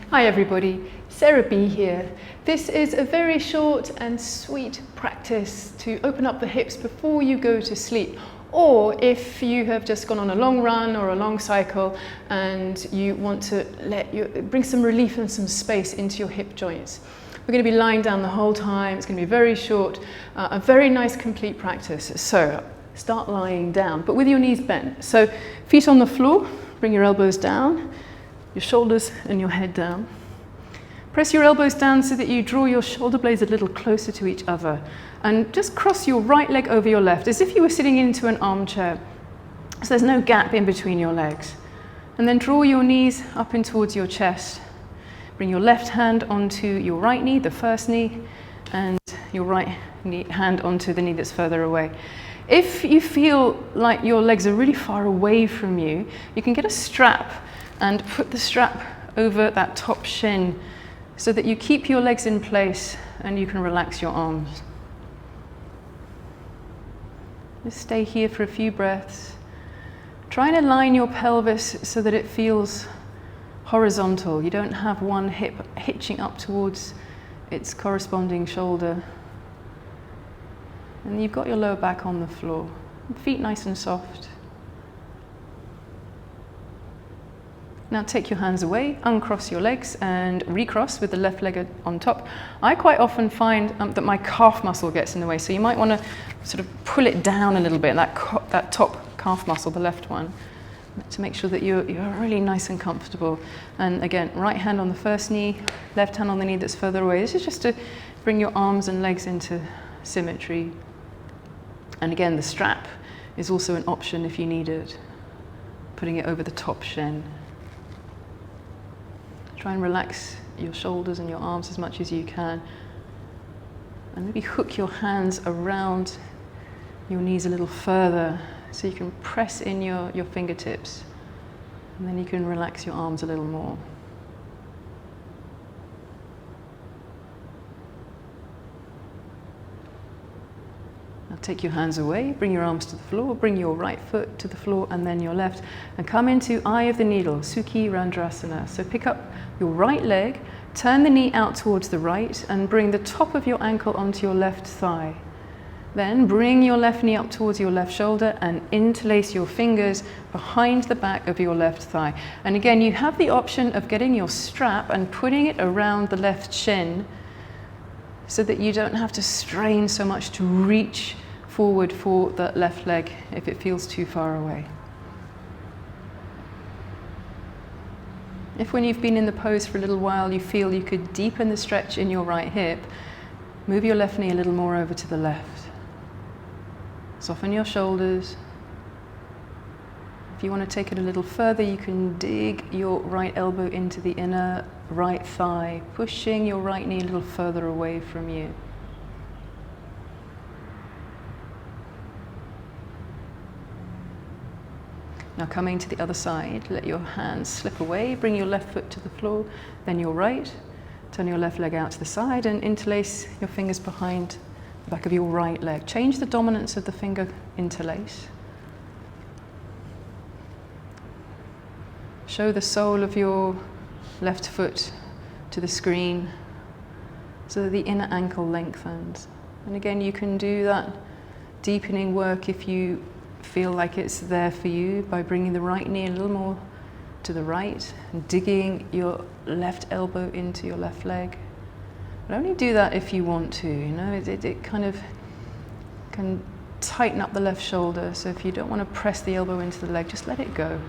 Hi everybody, Sarah B here. This is a very short and sweet practice to open up the hips before you go to sleep, or if you have just gone on a long run or a long cycle and you want to bring some relief and some space into your hip joints. We're going to be lying down the whole time. It's going to be very short, a very nice complete practice. So start lying down, but with your knees bent. So feet on the floor, bring your elbows down, your shoulders and your head down. Press your elbows down so that you draw your shoulder blades a little closer to each other. And just cross your right leg over your left, as if you were sitting into an armchair. So there's no gap in between your legs. And then draw your knees up in towards your chest. Bring your left hand onto your right knee, the first knee, and your right hand onto the knee that's further away. If you feel like your legs are really far away from you, you can get a strap and put the strap over that top shin so that you keep your legs in place and you can relax your arms. Just stay here for a few breaths. Try and align your pelvis so that it feels horizontal. You don't have one hip hitching up towards its corresponding shoulder. And you've got your lower back on the floor. Feet nice and soft. Now take your hands away, uncross your legs and recross with the left leg on top. I quite often find that my calf muscle gets in the way, so you might want to sort of pull it down a little bit, that top calf muscle, the left one, to make sure that you're really nice and comfortable. And again, right hand on the first knee, left hand on the knee that's further away. This is just to bring your arms and legs into symmetry. And again, the strap is also an option if you need it, putting it over the top shin. Try and relax your shoulders and your arms as much as you can. And maybe hook your hands around your knees a little further so you can press in your fingertips. And then you can relax your arms a little more. Now take your hands away, bring your arms to the floor, bring your right foot to the floor and then your left, and come into Eye of the Needle, Sukhi Randrasana. So pick up your right leg, turn the knee out towards the right and bring the top of your ankle onto your left thigh. Then bring your left knee up towards your left shoulder and interlace your fingers behind the back of your left thigh. And again, you have the option of getting your strap and putting it around the left shin so that you don't have to strain so much to reach forward for the left leg if it feels too far away. If when you've been in the pose for a little while you feel you could deepen the stretch in your right hip, move your left knee a little more over to the left. Soften your shoulders. If you want to take it a little further, you can dig your right elbow into the inner right thigh, pushing your right knee a little further away from you. Now coming to the other side, let your hands slip away, bring your left foot to the floor, then your right. Turn your left leg out to the side and interlace your fingers behind the back of your right leg. Change the dominance of the finger interlace. Show the sole of your left foot to the screen so that the inner ankle lengthens. And again, you can do that deepening work if you feel like it's there for you by bringing the right knee a little more to the right and digging your left elbow into your left leg. But only do that if you want to, you know, it kind of can tighten up the left shoulder. So if you don't want to press the elbow into the leg, just let it go.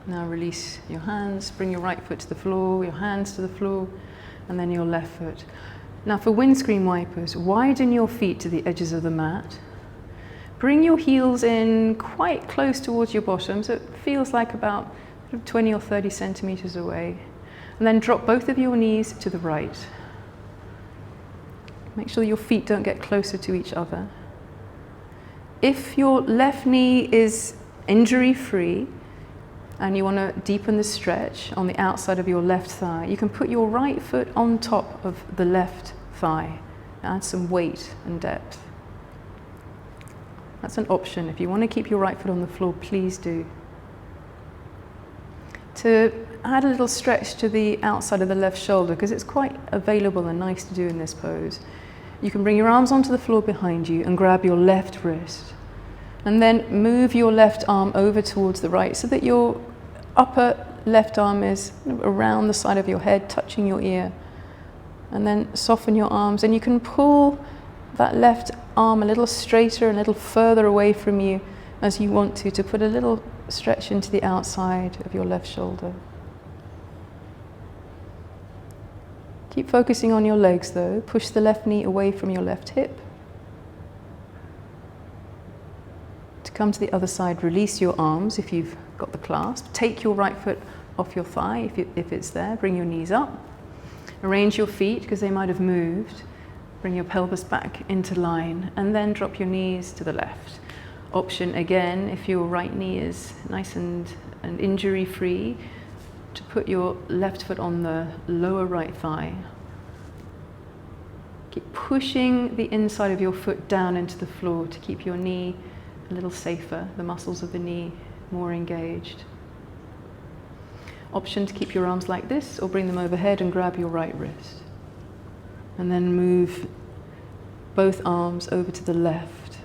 Now release your hands, bring your right foot to the floor, your hands to the floor, and then your left foot. Now for windscreen wipers, widen your feet to the edges of the mat. Bring your heels in quite close towards your bottom, so it feels like about 20 or 30 centimeters away. And then drop both of your knees to the right. Make sure your feet don't get closer to each other. If your left knee is injury-free, and you want to deepen the stretch on the outside of your left thigh, you can put your right foot on top of the left thigh. Add some weight and depth. That's an option. If you want to keep your right foot on the floor, please do. To add a little stretch to the outside of the left shoulder, because it's quite available and nice to do in this pose, you can bring your arms onto the floor behind you and grab your left wrist. And then move your left arm over towards the right so that your upper left arm is around the side of your head, touching your ear. And then soften your arms, and you can pull that left arm a little straighter, a little further away from you as you want to put a little stretch into the outside of your left shoulder. Keep focusing on your legs though. Push the left knee away from your left hip. To come to the other side, release your arms if you've got the clasp. Take your right foot off your thigh if it's there. Bring your knees up. Arrange your feet because they might have moved. Bring your pelvis back into line and then drop your knees to the left. Option again, if your right knee is nice and injury-free, to put your left foot on the lower right thigh. Keep pushing the inside of your foot down into the floor to keep your knee a little safer, the muscles of the knee more engaged. Option to keep your arms like this or bring them overhead and grab your right wrist. And then move both arms over to the left.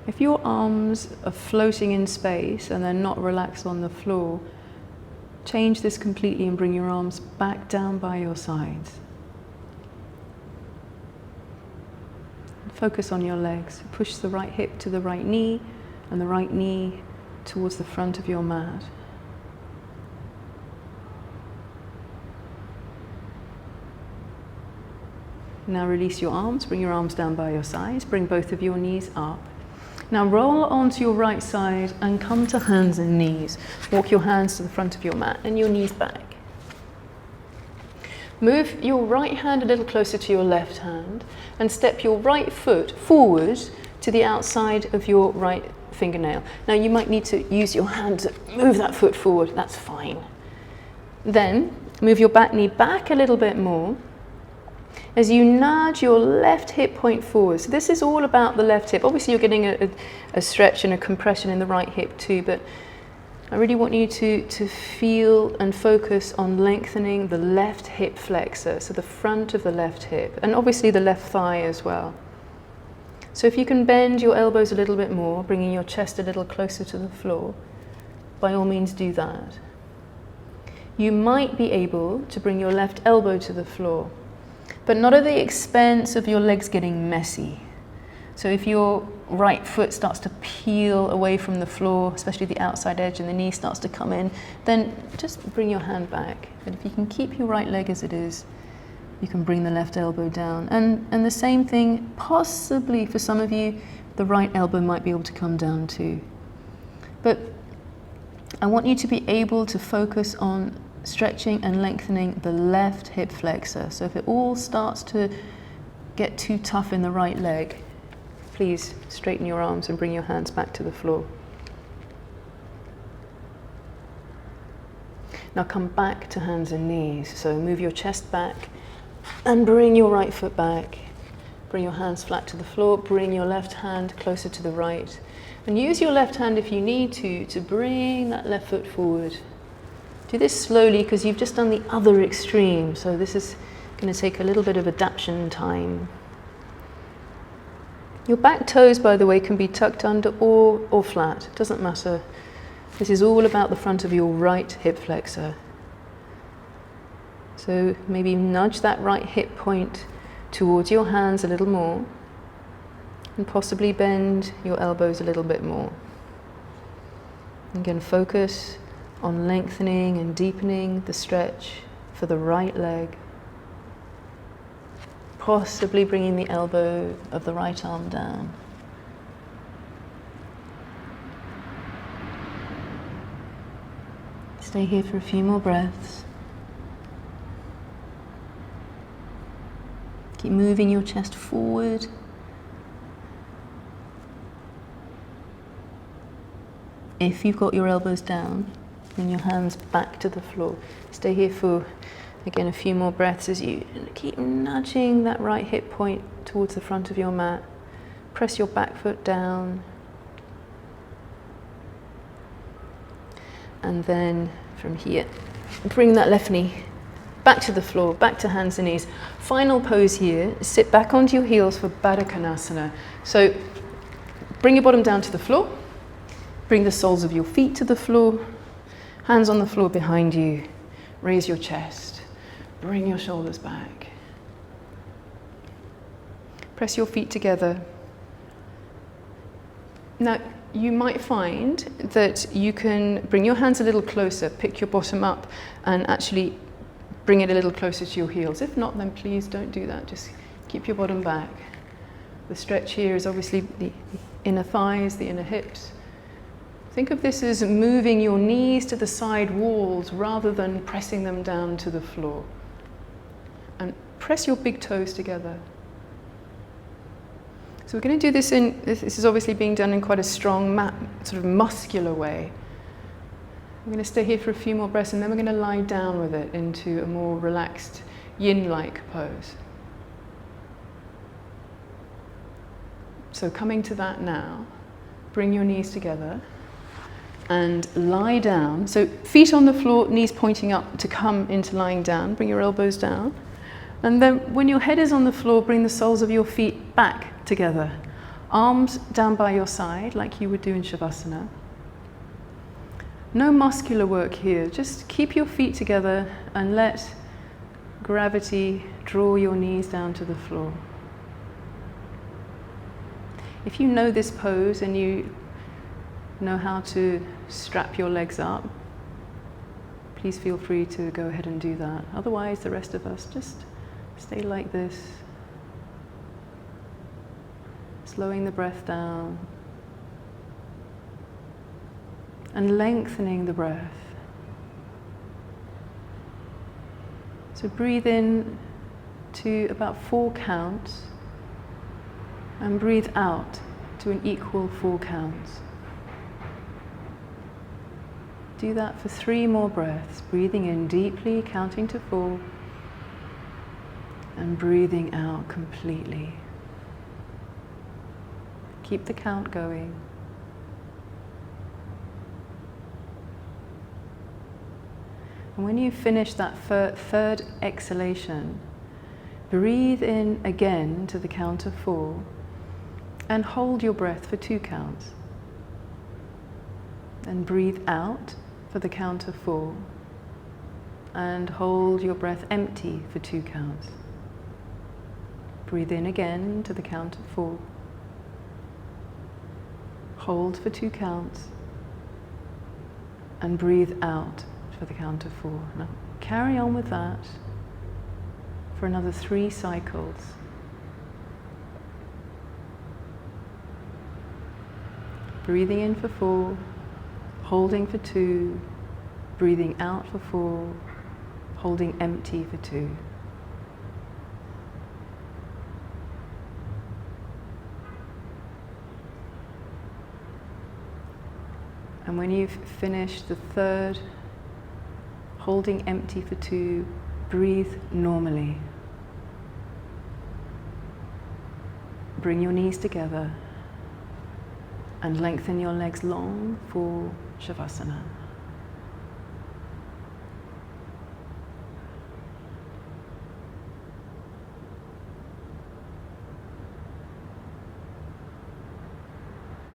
If your arms are floating in space and they're not relaxed on the floor, change this completely and bring your arms back down by your sides. Focus on your legs. Push the right hip to the right knee and the right knee towards the front of your mat. Now release your arms, bring your arms down by your sides, bring both of your knees up. Now roll onto your right side and come to hands and knees. Walk your hands to the front of your mat and your knees back. Move your right hand a little closer to your left hand and step your right foot forward to the outside of your right fingernail. Now you might need to use your hand to move that foot forward, that's fine. Then move your back knee back a little bit more as you nudge your left hip point forward. So this is all about the left hip. Obviously you're getting a stretch and a compression in the right hip too, but I really want you to feel and focus on lengthening the left hip flexor, so the front of the left hip, and obviously the left thigh as well. So if you can bend your elbows a little bit more, bringing your chest a little closer to the floor, by all means do that. You might be able to bring your left elbow to the floor, but not at the expense of your legs getting messy. So if your right foot starts to peel away from the floor, especially the outside edge, and the knee starts to come in, then just bring your hand back. But if you can keep your right leg as it is, you can bring the left elbow down. And the same thing, possibly for some of you, the right elbow might be able to come down too. But I want you to be able to focus on stretching and lengthening the left hip flexor. So if it all starts to get too tough in the right leg, please straighten your arms and bring your hands back to the floor. Now come back to hands and knees. So move your chest back and bring your right foot back. Bring your hands flat to the floor. Bring your left hand closer to the right. And use your left hand if you need to bring that left foot forward. Do this slowly because you've just done the other extreme. So this is going to take a little bit of adaptation time. Your back toes, by the way, can be tucked under or flat. It doesn't matter. This is all about the front of your right hip flexor. So maybe nudge that right hip point towards your hands a little more and possibly bend your elbows a little bit more. Again, focus on lengthening and deepening the stretch for the right leg. Possibly bringing the elbow of the right arm down. Stay here for a few more breaths. Keep moving your chest forward. If you've got your elbows down, bring your hands back to the floor. Stay here for again, a few more breaths as you keep nudging that right hip point towards the front of your mat, Press your back foot down. And then from here, bring that left knee back to the floor, back to hands and knees. Final pose here, sit back onto your heels for Baddha Konasana. So bring your bottom down to the floor, bring the soles of your feet to the floor, hands on the floor behind you, raise your chest, bring your shoulders back. Press your feet together. Now, you might find that you can bring your hands a little closer, pick your bottom up and actually bring it a little closer to your heels. If not, then please don't do that. Just keep your bottom back. The stretch here is obviously the inner thighs, the inner hips. Think of this as moving your knees to the side walls rather than pressing them down to the floor. And press your big toes together. So we're going to do this this is obviously being done in quite a strong, sort of muscular way. We're going to stay here for a few more breaths and then we're going to lie down with it into a more relaxed yin-like pose. So coming to that now, bring your knees together and lie down. So feet on the floor, knees pointing up to come into lying down. Bring your elbows down. And then when your head is on the floor, bring the soles of your feet back together. Arms down by your side, like you would do in Shavasana. No muscular work here. Just keep your feet together and let gravity draw your knees down to the floor. If you know this pose and you know how to strap your legs up, please feel free to go ahead and do that. Otherwise, the rest of us just stay like this, slowing the breath down and lengthening the breath. So breathe in to about 4 counts and breathe out to an equal 4 counts. Do that for 3 more breaths, breathing in deeply, counting to 4, and breathing out completely. Keep the count going. And when you finish that third exhalation, breathe in again to the count of 4 and hold your breath for 2 counts. And breathe out for the count of 4 and hold your breath empty for 2 counts. Breathe in again to the count of 4. Hold for 2 counts and breathe out for the count of 4. Now carry on with that for another 3 cycles. Breathing in for 4, holding for 2, breathing out for 4, holding empty for 2. And when you've finished the third, holding empty for 2, breathe normally. Bring your knees together and lengthen your legs long for Shavasana.